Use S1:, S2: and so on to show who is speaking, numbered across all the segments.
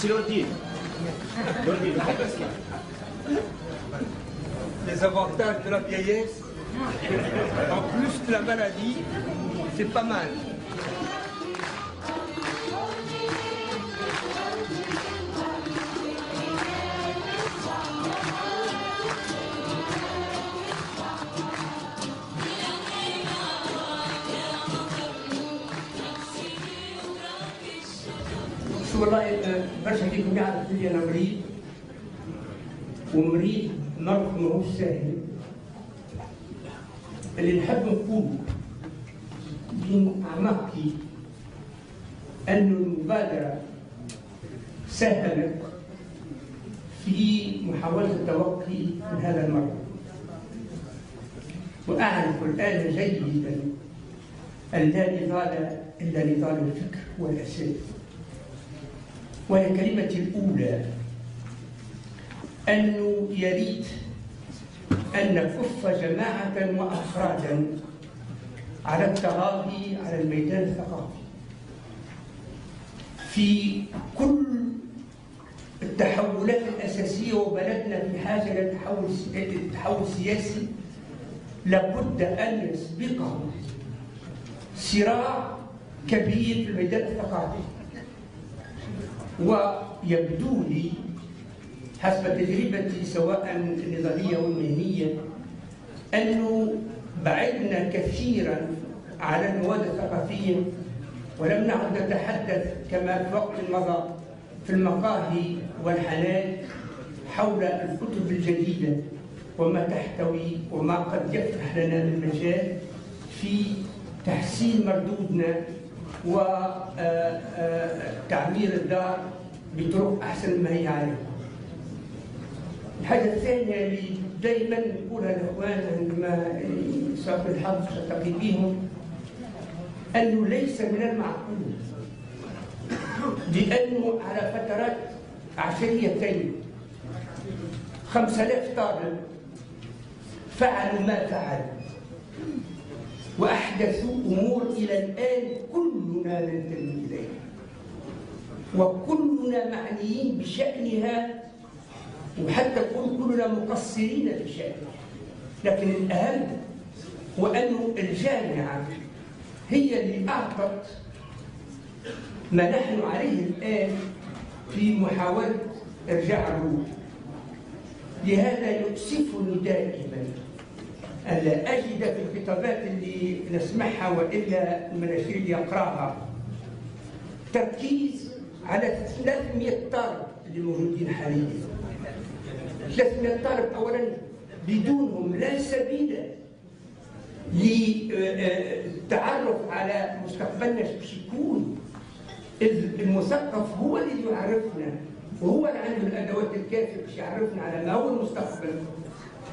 S1: C'est l'Odile. L'Odile.
S2: Les avantages de la vieillesse, en plus de la maladie, c'est pas mal.
S3: والله برشا فيكم يعرف بلي انا مريض، ومريض مرض ماهوش سهل. اللي نحب نقول بين اعماقي أن المبادرة ساهمت في محاولة التوقي من هذا المرض، وأعرف الآن جيدا أن لا نضال إلا نضال الفكر والأساس. وهي كلمتي الأولى أنه يريد أن نكف جماعة وأفرادا على التغاضي على الميدان الثقافي في كل التحولات الأساسية، وبلدنا في حاجة إلى التحول السياسي لابد أن يسبقه صراع كبير في الميدان الثقافي. ويبدو لي حسب تجربتي سواء النظرية والمهنية أنه بعدنا كثيرا على المواد الثقافية، ولم نعد نتحدث كما في وقت مضى في المقاهي والحانات حول الكتب الجديدة وما تحتوي وما قد يفتح لنا من مجال في تحسين مردودنا وتعمير الدار بطرق أحسن ما هي عليه. الحاجة الثانية اللي دائما نقولها الإخوان عندما يصاب الحظ ألتقي بهم أنه ليس من المعقول بأنه على فترات عشريتين 5000 طالب فعلوا ما فعلوا وأحدثوا أمور إلى الآن كلنا ننتمي إليها وكلنا معنيين بشأنها، وحتى كلنا مقصرين في شأنها. لكن الأهم هو أن الجامعة هي اللي أعطت ما نحن عليه الآن في محاولة إرجاع الروح. لهذا يؤسفني دائما أن لا أجد في الخطابات اللي نسمعها وإلا المناشير اللي يقرأها تركيز على 300 طالب اللي موجودين حاليا. 300 طالب أولا بدونهم لا سبيل للتعرف على مستقبلنا باش يكون. المثقف هو اللي يعرفنا وهو اللي عنده الأدوات الكافية باش يعرفنا على ما هو المستقبل،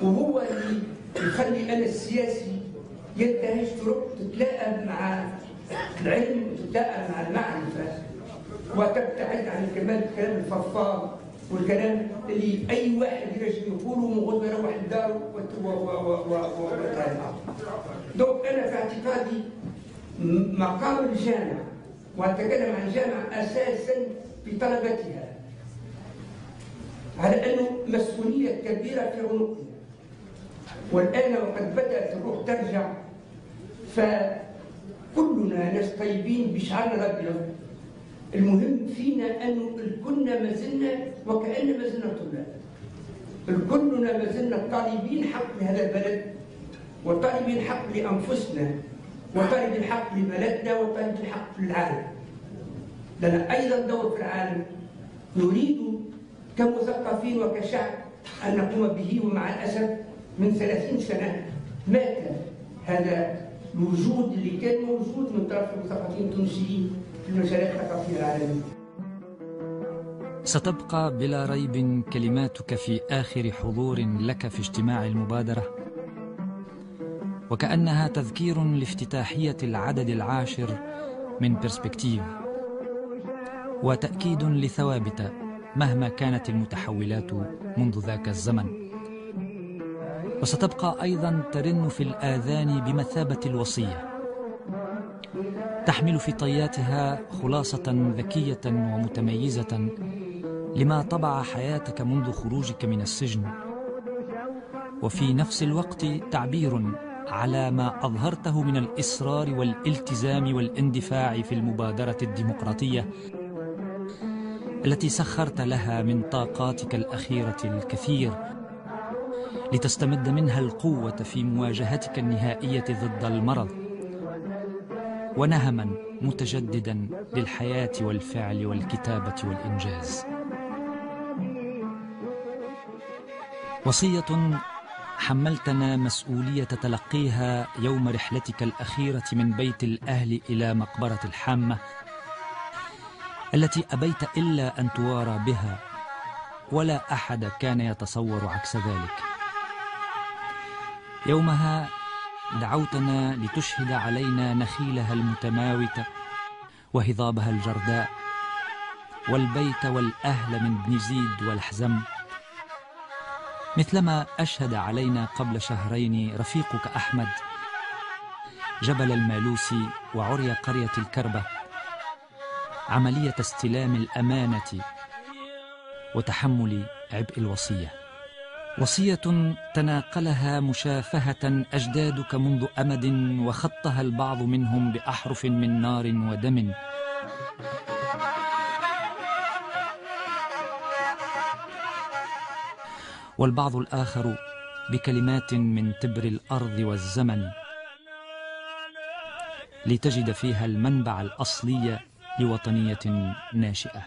S3: وهو اللي يخلي أنا السياسي ينتهج طرق تتلائم مع العلم وتتلائم مع المعرفة وتبتعد عن الكلام الفضفاض والكلام اللي أي واحد يرجع يقوله مغض يروح لداره دونك أنا في اعتقادي مقام الجامعة، وأتكلم عن الجامعة أساسا بطلبتها، على أنه مسؤولية كبيرة في عنقنا. والآن وقد بدأت الروح ترجع فكلنا ناس طيبين بشعرنا الأبيض. المهم فينا أنه كلنا ما زلنا وكأن ما زلنا طلاب، كلنا ما زلنا طالبين حق لهذا البلد وطالبين حق لأنفسنا وطالبين حق لبلدنا وطالبين حق للعالم. لنا أيضا دور في العالم نريد كمثقفين وكشعب أن نقوم به، ومع الأسف من 30 سنة مات هذا الوجود اللي كان موجود من طرف المثقفين التونسيين في المجالات الثقافية العالمية.
S4: ستبقى بلا ريب كلماتك في آخر حضور لك في اجتماع المبادرة، وكأنها تذكير لافتتاحية العدد العاشر من برسبكتيف، وتأكيد لثوابت مهما كانت المتحولات منذ ذاك الزمن. وستبقى أيضا ترن في الآذان بمثابة الوصية، تحمل في طياتها خلاصة ذكية ومتميزة لما طبع حياتك منذ خروجك من السجن، وفي نفس الوقت تعبير على ما أظهرته من الإصرار والالتزام والاندفاع في المبادرة الديمقراطية التي سخرت لها من طاقاتك الأخيرة الكثير لتستمد منها القوة في مواجهتك النهائية ضد المرض، ونهما متجددا للحياة والفعل والكتابة والإنجاز. وصية حملتنا مسؤولية تلقيها يوم رحلتك الأخيرة من بيت الأهل إلى مقبرة الحامة التي أبيت إلا أن توارى بها، ولا أحد كان يتصور عكس ذلك. يومها دعوتنا لتشهد علينا نخيلها المتماوتة وهضابها الجرداء والبيت والأهل من بن زيد والحزم، مثلما أشهد علينا قبل شهرين رفيقك أحمد جبل المالوسي وعري قرية الكربة عملية استلام الأمانة وتحمل عبء الوصية. وصية تناقلها مشافهة أجدادك منذ أمد، وخطها البعض منهم بأحرف من نار ودم، والبعض الآخر بكلمات من تبر الأرض والزمن، لتجد فيها المنبع الأصلي لوطنية ناشئة.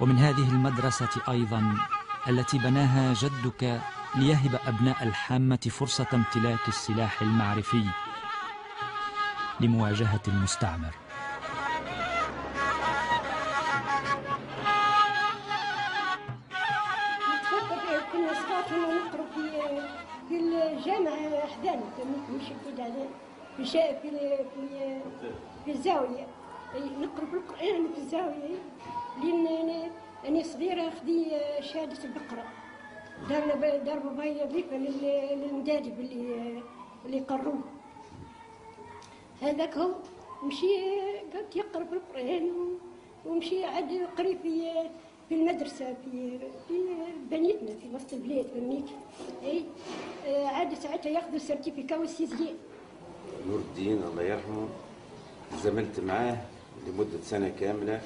S4: ومن هذه المدرسة أيضا التي بناها جدك ليهب أبناء الحامة فرصة امتلاك السلاح المعرفي لمواجهة المستعمر.
S5: كنا صغار كنا نقرأ في الجامعة حدانا، مش في الزاوية، نقرأ بالقرآن في الزاوية، لأن أنا صغيرة أخذي شهادة البقرة، دار بابايا ضيفة للمدادب اللي قروه. هذاك هو مشي قعد يقرأ بالقرآن، ومشي عاد قري في المدرسة في بنيتنا في وسط البلاد، فهميتي؟ اي عاد ساعتها ياخذوا السيرتيفيكا والسيزيام.
S1: نور الدين الله يرحمه زملت معاه لمدة سنة كاملة،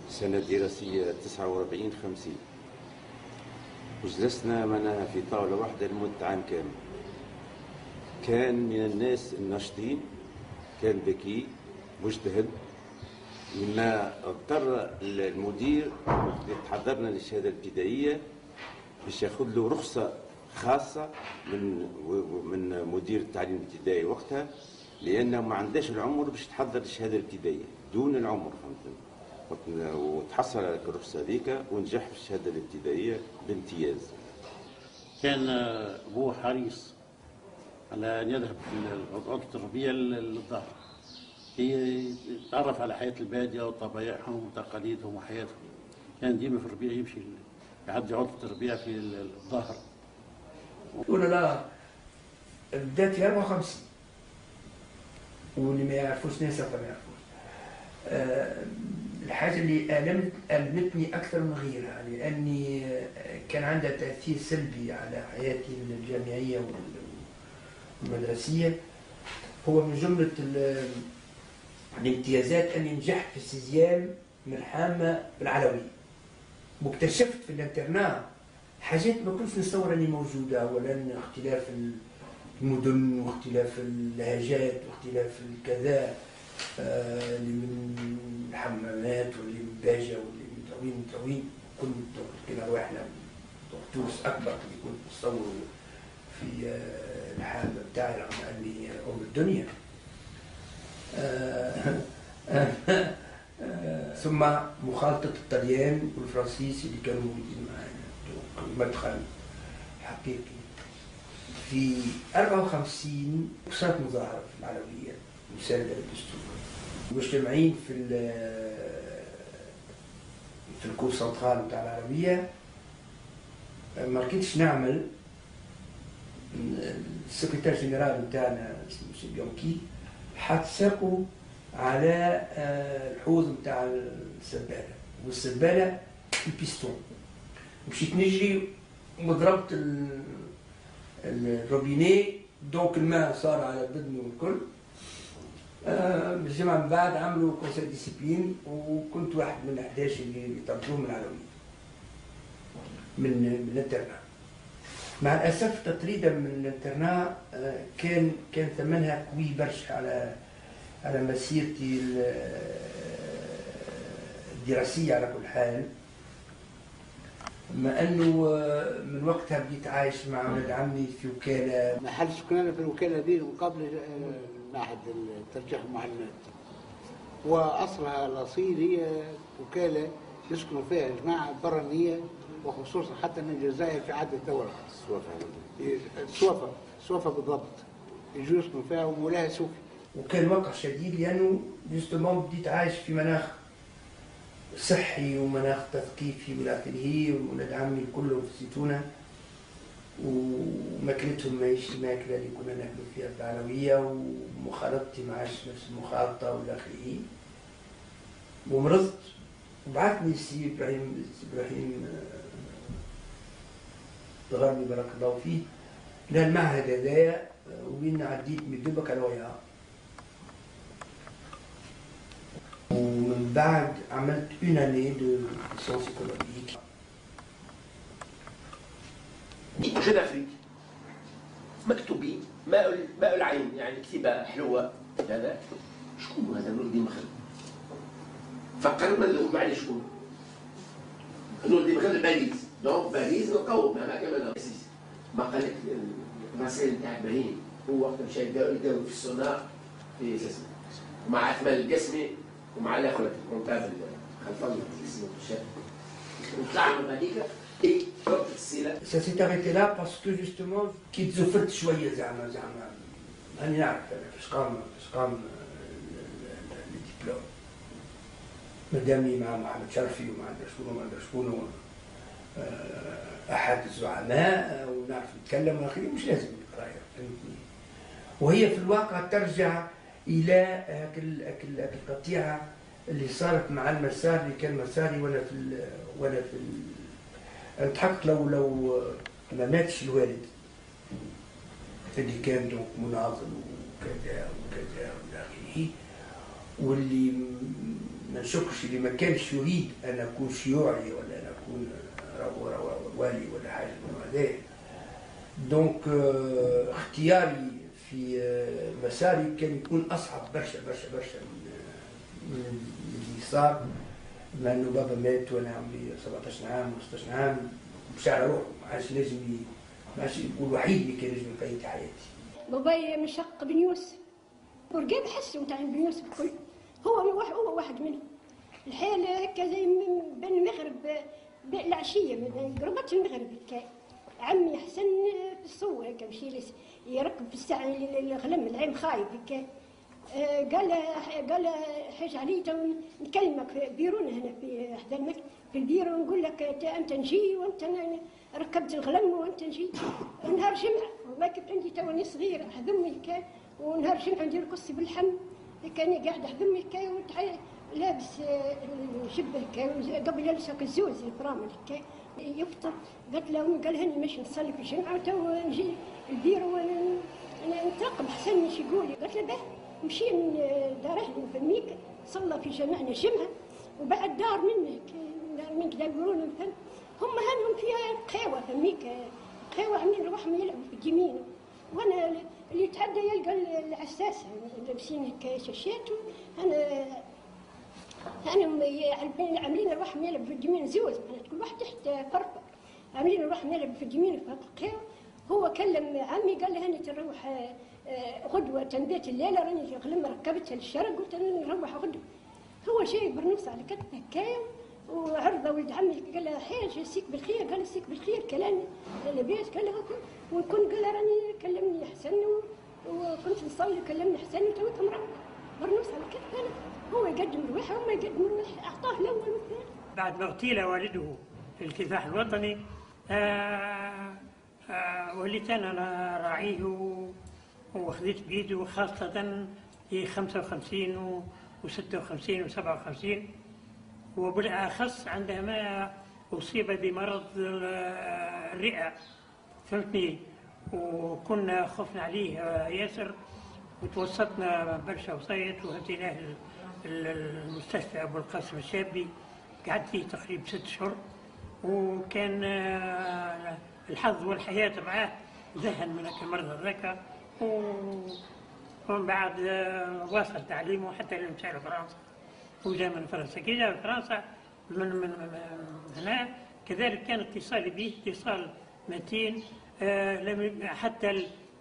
S1: سنة دراسية 49-50، وجلسنا معنا في طاولة واحدة لمدة عام كامل. كان من الناس الناشطين، كان ذكي مجتهد، لما اضطر المدير يتحضرنا للشهادة الابتدائية باش ياخذ له رخصة خاصة من مدير التعليم الابتدائي وقتها، لأنه ما عندهاش العمر باش تحضر الشهادة الابتدائية، دون العمر فهمتني، وتحصل على الرخصة هذيك ونجح في الشهادة الابتدائية بامتياز.
S6: كان هو حريص على أن يذهب في التربية للظهر، يتعرف على حياة البادية وطبائعهم وتقاليدهم وحياتهم. كان ديما في الربيع يمشي يعدي عطلة الربيع في الظهر.
S3: تقول لا بدات في 54، واللي ما يعرفوش ناس ما يعرفوش. الحاجة اللي ألمتني أكثر من غيرها لأني كان عندها تأثير سلبي على حياتي الجامعية والمدرسية، هو من جملة الامتيازات أني نجحت في السيزيام من الحامة بالعلوية، واكتشفت في الانترنات حاجات ما كنتش نتصور أني موجودة. أولا اختلاف المدن واختلاف اللهجات واختلاف الكذا، اللي من الحمامات واللي من باجة واللي من تروين كنت كنا روحنا دكتورس أكبر اللي كنت نتصور في الحالة بتاعي رغم أني أم الدنيا. ثم مخالطة الطليان والفرنسيس اللي كانوا موجودين معنا، مدخل حقيقي. في 54 صارت مظاهرة في العلوية مساندة للدستور، مجتمعين في الكور سنترال بتاع العلوية. ما لقيتش نعمل، السكرتير جنرال بتاعنا اسمه سي بيونكي حط ساقه على الحوض نتاع السبالة، والسبالة البيستون. مشيت نجري وضربت الروبيني، دونك الماء صار على بدني والكل. الجمعة من بعد عملوا كونسيل ديسيبلين، وكنت واحد من 11 اللي طردوهم من العلوية من الانترنا. مع الأسف تطريدا من الانترنا كان ثمنها قوي برشا على مسيرتي الدراسية على كل حال. بما انه من وقتها بديت عايش مع ولد عمي في وكاله.
S7: محل سكننا في الوكاله دي من قبل معهد الترجيح المعلمات، واصلها الاصيل هي وكاله يسكنوا فيها جماعه برانيه، وخصوصا حتى من الجزائر في عهد الثوره. السوافه بالضبط يجوا يسكنوا فيها، ومولاها سوفي. وكان وقع شديد لانه جوستومون بديت عايش في مناخ صحي ومناخ تثقيفي والى اخره. ولاد عمي كلهم في الزيتونه، وماكلتهم ماهيش الماكله اللي كنا ناكلوا فيها في العلويه، ومخالطتي ما عادش نفس المخالطه والى اخره. ومرضت، وبعثني السي ابراهيم الغربي بارك الله فيه للمعهد هذايا، وين عديت من البكالوريا. ومن بعد عملت اون اني دو ليسونس ايكونوميك.
S8: جن افريك مكتوبين ماء العين، يعني كتيبه حلوه. هذا شكون هذا؟ نور الدين مخلد. فكرنا له معلي شكون؟ نور الدين مخلد باريس. دونك باريس نلقاو مع كمان ما قال لك الرسائل تاع ابراهيم. هو وقت مشى يداوي في السونار في مع عثمان القسمي ومع الاخوه الكونتابل خلف الله اسمه الشاب. وطلعنا هذيك اي ضربت السيله.
S3: Ça s'est arrêté là parce que justement كي تزفرت شويه زعما راني نعرف انا فاش قام الدبلوم. مدامي مع محمد شرفي وما ادري شكون احد الزعماء، ونعرف نتكلم واخره، مش لازم القرايه فهمتني. وهي في الواقع ترجع الى القطيعه اللي صارت مع المسار اللي كان مساري وانا في نتحقق لو ما ماتش الوالد اللي كان دونك مناضل وكذا وكذا والى اخره، واللي ما نشكش اللي ما كانش يريد ان اكون شيوعي ولا ان اكون والي ولا حاجه من هذا. دونك اختياري في مساري كان يكون اصعب برشا برشا برشا من اللي صار، بما انه بابا مات وانا عمري 17 عام و 16 عام، مشى على روحه، ما عادش لازم ما عادش يكون الوحيد اللي كان لازم يقيد حياتي.
S5: بابايا مشق بن يوسف، ورقاب حسوا تاع بن يوسف الكل، هو واحد منهم. الحال هكا زي بين المغرب العشيه قربت المغرب هكا. عمي حسن في الصور هكا مشي يركب في الساعه الغلم العين خايب هكا. قال حاج علي تو نكلمك في بيرونا هنا في حدا المكتب في البيرو، نقول لك انت نجي وانت ركبت الغلم وانت نجي. نهار جمعه ما كنت عندي توني صغيره حذمي هكا، ونهار جمعه ندير كرسي باللحم كاني قاعده حذمي هكا لابس شبه هكا قبل يلبس الزوز البرامل هكا يفطر. قال هاني ماشي نصلي في الجمعه وتو نجي البيرو نترقب حسن ايش يقول. قالت له باه مشي دار اهلي فميك صلى في جماعنا الجمعه، وبعد دار منك كذا يقولون مثلا هم هانهم فيها قهوه فميك قهوه عاملين روحهم يلعبوا في اليمين، وانا اللي يتعدى يلقى العساسه لابسين هكا شاشات، انا عاملين روحهم يلعبوا في اليمين زوز، كل واحد تحت فرفر عاملين روحهم يلعبوا في اليمين في القهوه. هو كلم عمي قال له هاني تروح غدوه تنبيت الليله راني غلم ركبتها للشرق قلت نروح غدوه. هو جاي برنوس على كتفه هكايا وعرضه ولد عمي قال له حاج يسيك بالخير، قال يسيك بالخير كلامي لاباس، قال له ونكون قال راني كلمني حسن وكنت نصلي كلمني حسن وتوك مرة برنوس على كتفه. هو يقدم روحه وما يقدم روحه، اعطاه الاول والثاني.
S9: بعد ما اغتيل والده في الكفاح الوطني وليت انا راعيه وخذيت بيده، خاصة 55 و56 و57، وبالأخص عندما أصيب بمرض الرئة، فهمتني، وكنا خفنا عليه ياسر، وتوسطنا برشا وصايت وهديناه المستشفى أبو القاسم الشابي، قعد فيه تقريبا 6 أشهر، وكان الحظ والحياة معاه ذهن من المرض هذاك، ومن بعد واصل تعليمه حتى مشى لفرنسا، وجاء من فرنسا. كي جاء فرنسا من هنا كذلك كان اتصالي به اتصال متين،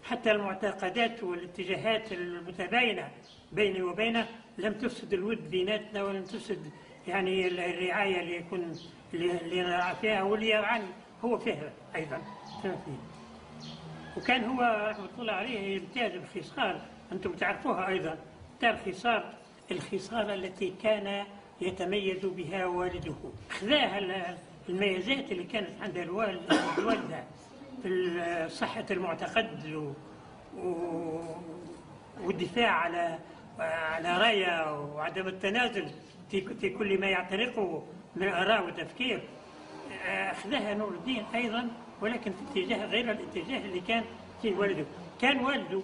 S9: حتى المعتقدات والاتجاهات المتباينة بيني وبينه لم تفسد الود بيناتنا، ولم تفسد يعني الرعاية اللي نرعى فيها واللي يرعاني هو فيها أيضا. وكان هو رحمة الله عليه يمتاز بخصال أنتم تعرفوها أيضا، الخصال التي كان يتميز بها والده، خذاها الميزات اللي كانت عند الوالدة في صحة المعتقد والدفاع على راية وعدم التنازل في كل ما يعتنقه من آراء وتفكير. أخذها نور الدين أيضا، ولكن في اتجاه غير الاتجاه اللي كان فيه والده. كان والده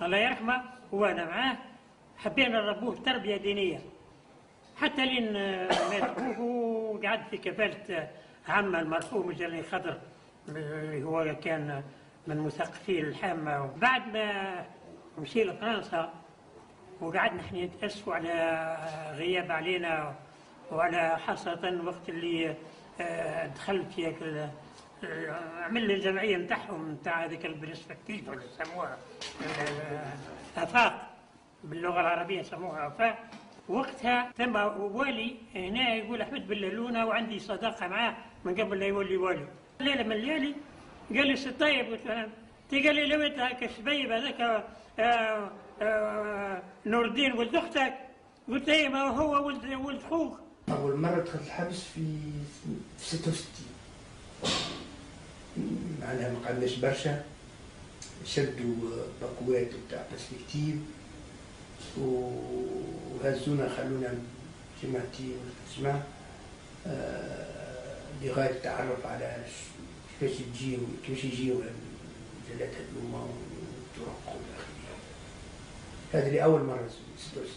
S9: الله يرحمه وأنا معاه حبينا نربوه تربية دينية حتى لين مات أبوه، وقعد في كفالة عمه المرحوم جلال خضر اللي هو كان من مثقفي الحامة. بعد ما مشي لفرنسا وقعدنا احنا نتأسفوا على غياب علينا، وعلى حصة وقت اللي دخلت في عمل لي الجمعية نتاعهم نتاع هذيك البرسبكتيف ولا يسموها آفاق، باللغة العربية يسموها آفاق. وقتها ثم والي هنا يقول أحمد باللالونة، وعندي صداقة معاه من قبل لا يولي والي. ليلة من الليالي قال لي سي طيب، قال لي لو انت هكا الشبيب هذاك نور الدين ولد اختك؟ قلت ايه ما هو ولد خوك.
S3: اول مره دخلت الحبس في 66، معناها ما قعدناش برشا، شدوا باكوات بتاع برسبكتيف وهزونا خلونا جماعتين جماعة لغاية التعرف على كيفاش يجيو جلات الأمة والطرق والآخرين. هذه اللي أول مرة 66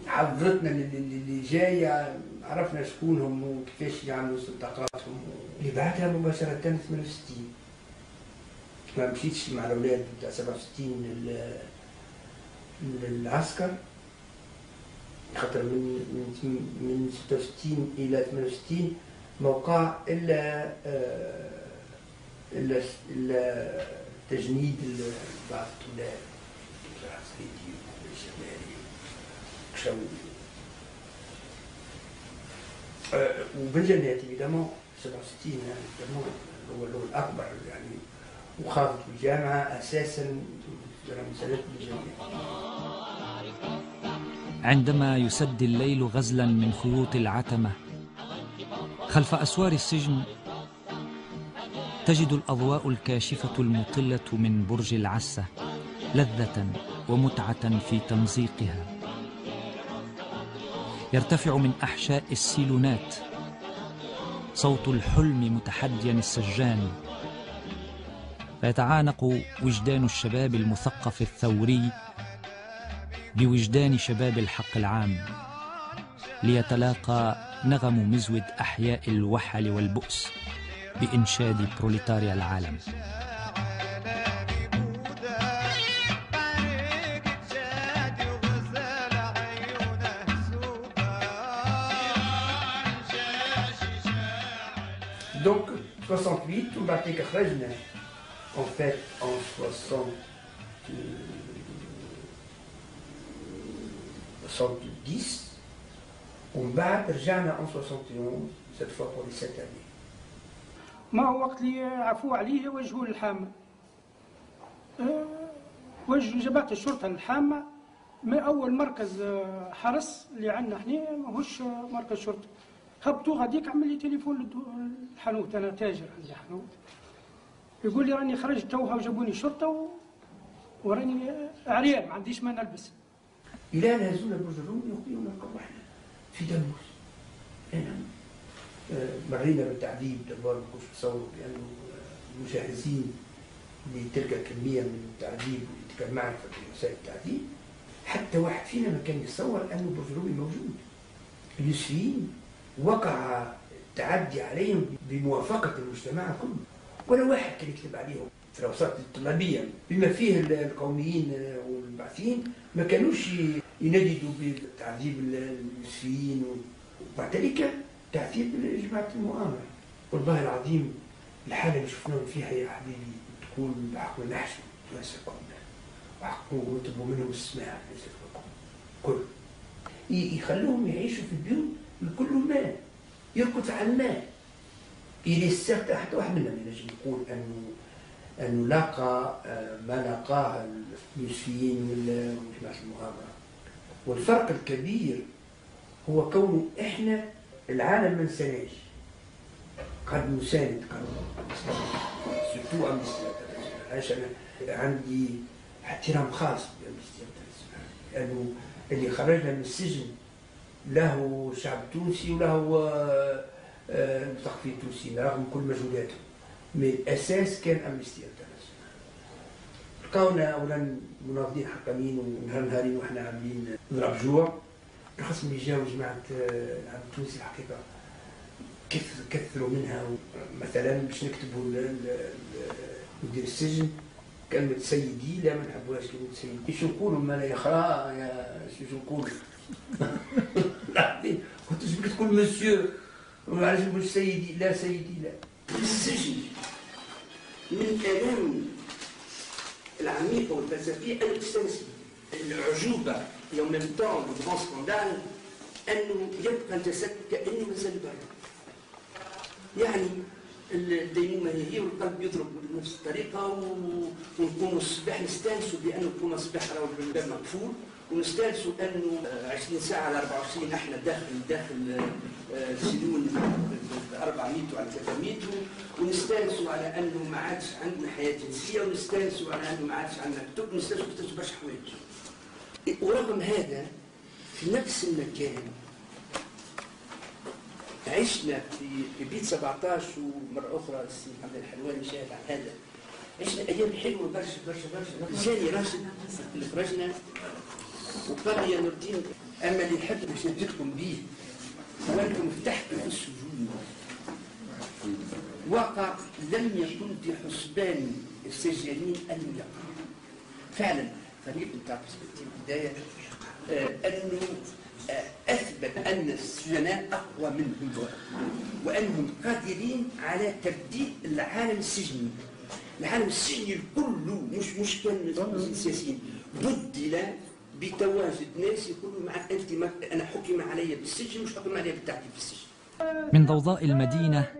S3: حضرتنا اللي جاية، عرفنا شكونهم وكيفاش يعملوا صداقاتهم. اللي بعدها مباشرة 68 ما مشيتش مع الأولاد بتاع 67 للعسكر، خاطر من 66 إلى 68 ما وقع إلا تجنيد بعض الطلاب العسكريين والشمالي كشو وبالجنات إيفيدامون 67 يعني هو الأكبر يعني، وخاضت الجامعة أساسا مسألة الجامعة.
S4: عندما يسد الليل غزلا من خيوط العتمة خلف أسوار السجن، تجد الأضواء الكاشفة المطلة من برج العسة لذة ومتعة في تمزيقها. يرتفع من أحشاء السيلونات صوت الحلم متحديا السجان، فيتعانق وجدان الشباب المثقف الثوري بوجدان شباب الحق العام، ليتلاقى نغم مزود أحياء الوحل والبؤس بإنشاد بروليتاريا العالم.
S3: Donc 68 وبعد خرجنا en fait en 70 ومن بعد رجعنا en 71 cette fois pour les 7 années.
S10: ما هو وقت اللي عفوا عليه وجهوا للحامة، وجهوا جماعة الشرطة للحامة من أول مركز حرس اللي عندنا احنا ماهوش مركز شرطة. هبطوا غاديك عمل لي تليفون للحانوت، أنا تاجر عندي حانوت، يقول لي راني خرجت توها وجابوني شرطة وراني عريان ما عنديش ما نلبس.
S3: إلى أن هزونا برج الروم يخبرونا قبحنا في دموس. أنا مرينا بالتعذيب دابا ما نكونش نتصوروا بأنه المجهزين لتلك الكمية من التعذيب واللي كان معرفة بوسائل التعذيب، حتى واحد فينا ما كان يتصور أنه برج الرومي موجود. اليوسفيين وقع التعدي عليهم بموافقة المجتمع كله، ولا واحد كان يكتب عليهم في الأوساط الطلابية بما فيه القوميين والبعثيين ما كانوش ينددوا بتعذيب اليوسفيين، وبعد ذلك تعذيب جماعة المؤامرة. والله العظيم الحالة اللي شفناهم فيها يا حبيبي تقول بحق نحشم ليس قومنا وحقوا ويطلبوا منهم السماع ليس قوم كل يخلوهم يعيشوا في البيوت الكل ماء يركض على الماء. إلى الساعة حتى واحد منا ينجم يقول أنه لاقى ما لاقاه اليوسفيين وجماعة المؤامرة. والفرق الكبير هو كونه إحنا العالم ما نساناش، قد نساند قد سورتو أمنستي انترناسيونال. أنا عندي احترام خاص بأمنستي انترناسيونال لأنه اللي خرجنا من السجن له شعب تونسي وله المثقفين التونسيين رغم كل مجهوداتهم، من الأساس كان أمنستي انترناسيونال. لقاونا أولا مناضلين حقانيين ونهارين وإحنا عاملين نضرب جوع. الخصم اللي جاوا جماعة العام التونسي الحقيقة كثروا منها. مثلا باش نكتبوا مدير السجن كلمة سيدي لا ما نحبوهاش كلمة سيدي. شو نقولوا ما لا يخرا يا شو نقولوا كنت تقول تقول مسيو وعلاش نقول سيدي لا سيدي لا. السجن من الآلام العميقة والفلسفية أنه تستنسي العجوبة يوم من طون وغران سكوندال أنه يبقى الجسد كأنه مازال برا. يعني الديمومة هي والقلب يضرب بنفس الطريقة ونكونوا الصباح نستانسوا بأنه نكونوا الصباح راهو الباب مقفول ونستانسوا أنه 20 ساعة على 24 احنا داخل سجون 400 وعلى 300 ونستانسوا على أنه ما عادش عندنا حياة جنسية ونستانسوا على أنه ما عادش عندنا كتب ونستانسوا برشا حوايج. ورغم هذا في نفس المكان عشنا في بيت 17 ومرة أخرى السي محمد الحلواني شاهد على هذا. عشنا أيام حلوة برشا برشا برشا. جاني راشد اللي خرجنا وقال لي يا نور الدين أما اللي نحب باش نجدكم به هو أنكم فتحتوا في السجون. واقع لم يكن في حسبان السجانين أن يقع. فعلا فريق نتاع برسبكتيف بداية أنه أثبت أن السجناء أقوى منهم وأنهم قادرين على تبديل العالم السجني. العالم السجني كله مش كان سياسيين بدل بتواجد ناس يقولوا مع أنت أنا حكم علي بالسجن مش حكم علي بالتعذيب في السجن.
S4: من ضوضاء المدينة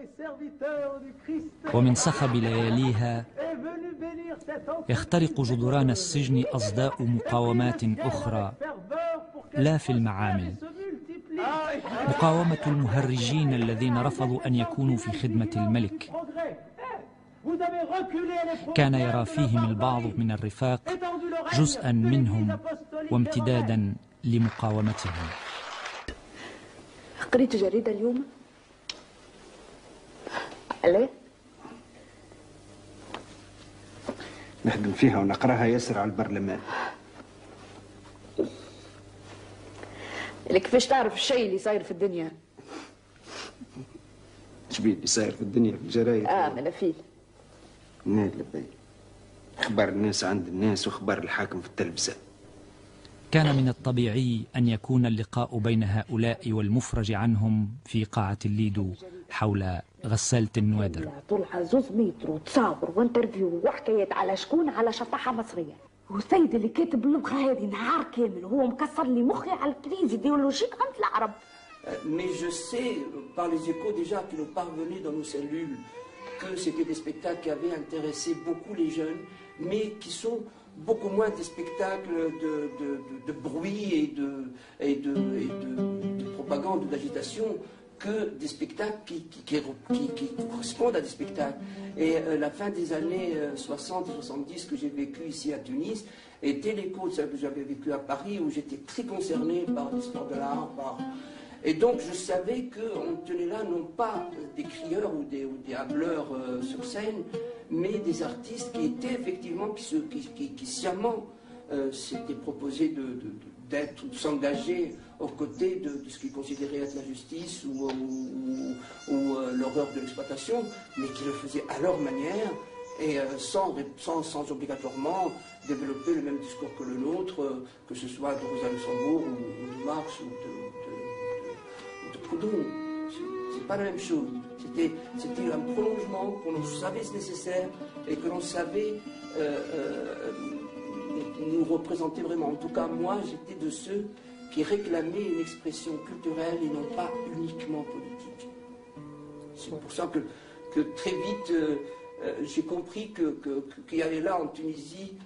S4: ومن صخب لياليها يخترق جدران السجن أصداء مقاومات أخرى لا في المعامل. مقاومة المهرجين الذين رفضوا أن يكونوا في خدمة الملك. كان يرى فيهم البعض من الرفاق جزءا منهم وامتدادا لمقاومتهم.
S11: قريت جريدة اليوم؟ عليه؟
S12: نخدم فيها ونقراها ياسر على البرلمان.
S11: كيفاش تعرف الشيء اللي صاير في الدنيا؟
S12: شبيه اللي صاير في الدنيا في الجرايد؟
S11: منافيل.
S12: نال لبي اخبار الناس عند الناس واخبار الحاكم في التلفزة.
S4: كان من الطبيعي أن يكون اللقاء بين هؤلاء والمفرج عنهم في قاعة الليدو حول غسالة النوادر.
S11: طولها 2 متر وتصاور وانترفيو وحكايات على شكون؟ على شطاحة مصرية. والسيد اللي كاتب اللبخة هذه نهار كامل وهو مكسر لي مخي على الكريز ايديولوجيك عند العرب.
S3: Mais je sais par les échos déjà qui nous parvenaient dans nos cellules que c'était des spectacles qui avaient intéressé beaucoup les jeunes, mais qui sont beaucoup moins des spectacles de bruit et de propagande ou d'agitation
S13: que des spectacles qui correspondent à des spectacles. Et la fin des années 60 et 70 que j'ai vécu ici à Tunis était l'écho de celle que j'avais vécu à Paris, où j'étais très concerné par l'histoire de l'art. Et donc je savais qu'on tenait là non pas des crieurs ou des hableurs sur scène, mais des artistes qui étaient effectivement, qui sciemment s'étaient proposés d'être ou de s'engager aux côtés de ce qu'ils considéraient être la justice ou l'horreur de l'exploitation, mais qui le faisaient à leur manière et sans obligatoirement développer le même discours que le nôtre, que ce soit de Rosa Luxembourg ou de Marx ou de Proudhon. C'est pas la même chose. C'était un prolongement qu'on savait nécessaire et que l'on savait nous représenter vraiment. En tout cas, moi, j'étais de ceux qui réclamaient une expression culturelle et non pas uniquement politique. C'est pour ça que très vite, j'ai compris qu'il y avait là en Tunisie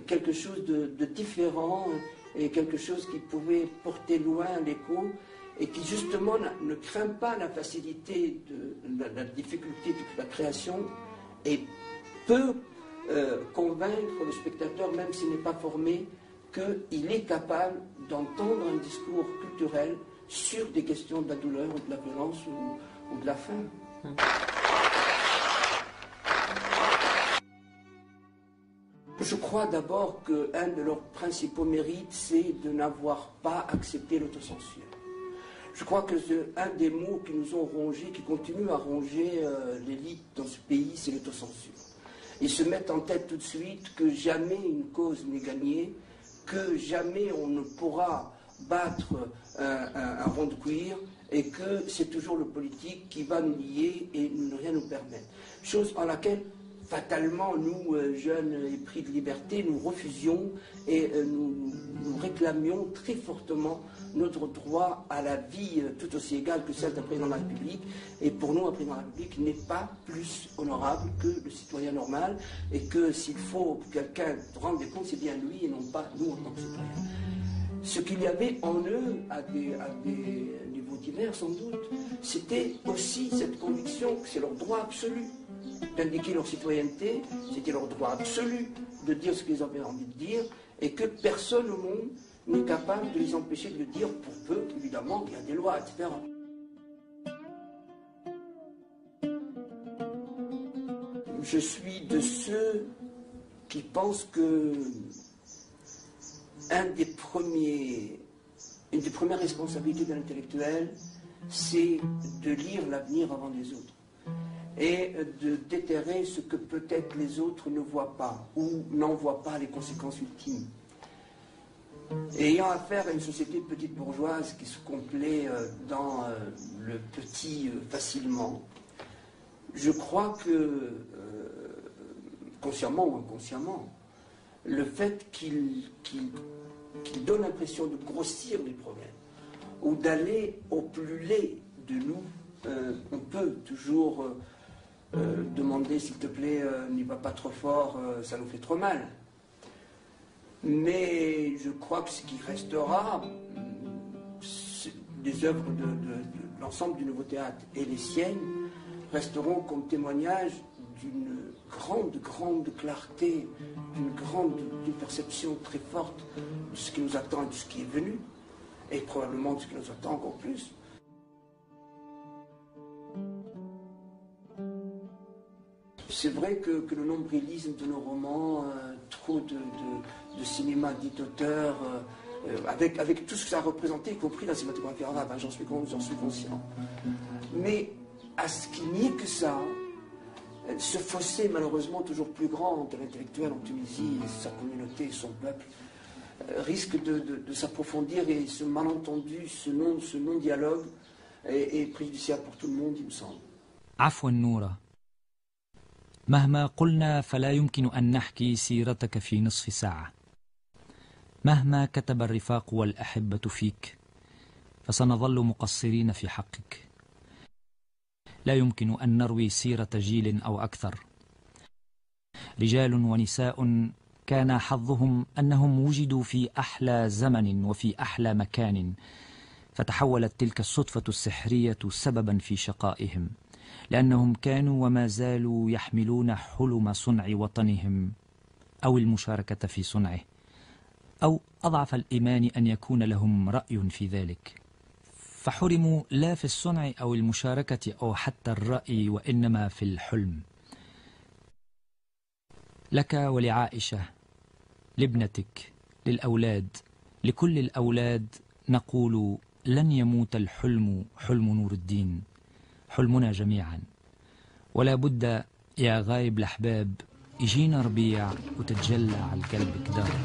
S13: quelque chose de différent et quelque chose qui pouvait porter loin l'écho et qui justement ne craint pas la facilité de la difficulté de la création et peut convaincre le spectateur, même s'il n'est pas formé, qu'il est capable d'entendre un discours culturel sur des questions de la douleur ou de la violence ou de la faim. Je crois d'abord qu'un de leurs principaux mérites, c'est de n'avoir pas accepté l'autocensure. Je crois que un des mots qui nous ont rongés, qui continuent à ronger l'élite dans ce pays, c'est l'autocensure. Ils se mettent en tête tout de suite que jamais une cause n'est gagnée, que jamais on ne pourra battre un rond de cuir et que c'est toujours le politique qui va nous lier et ne rien nous permettre. Chose en laquelle, fatalement, nous, jeunes épris de liberté, nous refusions et nous réclamions très fortement notre droit à la vie tout aussi égale que celle d'un président de la République. Et pour nous, un président de la République n'est pas plus honorable que le citoyen normal et que s'il faut que quelqu'un rende des comptes, c'est bien lui et non pas nous en tant que citoyens. Ce qu'il y avait en eux, à des niveaux divers sans doute, c'était aussi cette conviction que c'est leur droit absolu d'indiquer leur citoyenneté, c'était leur droit absolu de dire ce qu'ils avaient envie de dire, et que personne au monde n'est capable de les empêcher de le dire, pour peu qu'évidemment il y a des lois, etc. Je suis de ceux qui pensent que une des premières responsabilités de l'intellectuel, c'est de lire l'avenir avant les autres et de déterrer ce que peut-être les autres ne voient pas ou n'en voient pas les conséquences ultimes. Et ayant affaire à une société petite bourgeoise qui se complaît dans le petit facilement, je crois que, consciemment ou inconsciemment, le fait qu'il donne l'impression de grossir les problèmes ou d'aller au plus laid de nous, on peut toujours demander, s'il te plaît, n'y va pas trop fort, ça nous fait trop mal. Mais je crois que ce qui restera, des œuvres de l'ensemble du Nouveau Théâtre et les siennes, resteront comme témoignage d'une grande clarté, d'une perception très forte de ce qui nous attend et de ce qui est venu, et probablement de ce qui nous attend encore plus. C'est vrai que le nombrilisme de nos romans, trop de cinéma dit d'auteur, avec tout ce que ça a représenté, y compris la cinématographie arabe, j'en suis conscient. Mais à ce qu'il n'y ait que ça, ce fossé malheureusement toujours plus grand entre l'intellectuel en Tunisie, sa communauté et son peuple, risque de s'approfondir, et ce malentendu, ce non-dialogue est préjudiciable pour tout le monde, il me semble.
S4: عفوا نورة، مهما قلنا فلا يمكن أن نحكي سيرتك في نصف ساعة. مهما كتب الرفاق والأحبة فيك فسنظل مقصرين في حقك. لا يمكن أن نروي سيرة جيل أو أكثر. رجال ونساء كان حظهم أنهم وجدوا في أحلى زمن وفي أحلى مكان، فتحولت تلك الصدفة السحرية سببا في شقائهم، لأنهم كانوا وما زالوا يحملون حلم صنع وطنهم أو المشاركة في صنعه، أو أضعف الإيمان أن يكون لهم رأي في ذلك، فحرموا لا في الصنع أو المشاركة أو حتى الرأي، وإنما في الحلم. لك ولعائشة، لابنتك، للأولاد، لكل الأولاد نقول: لن يموت الحلم، حلم نور الدين، حلمنا جميعا. ولا بد يا غايب الأحباب يجينا ربيع وتتجلى على القلب كدار.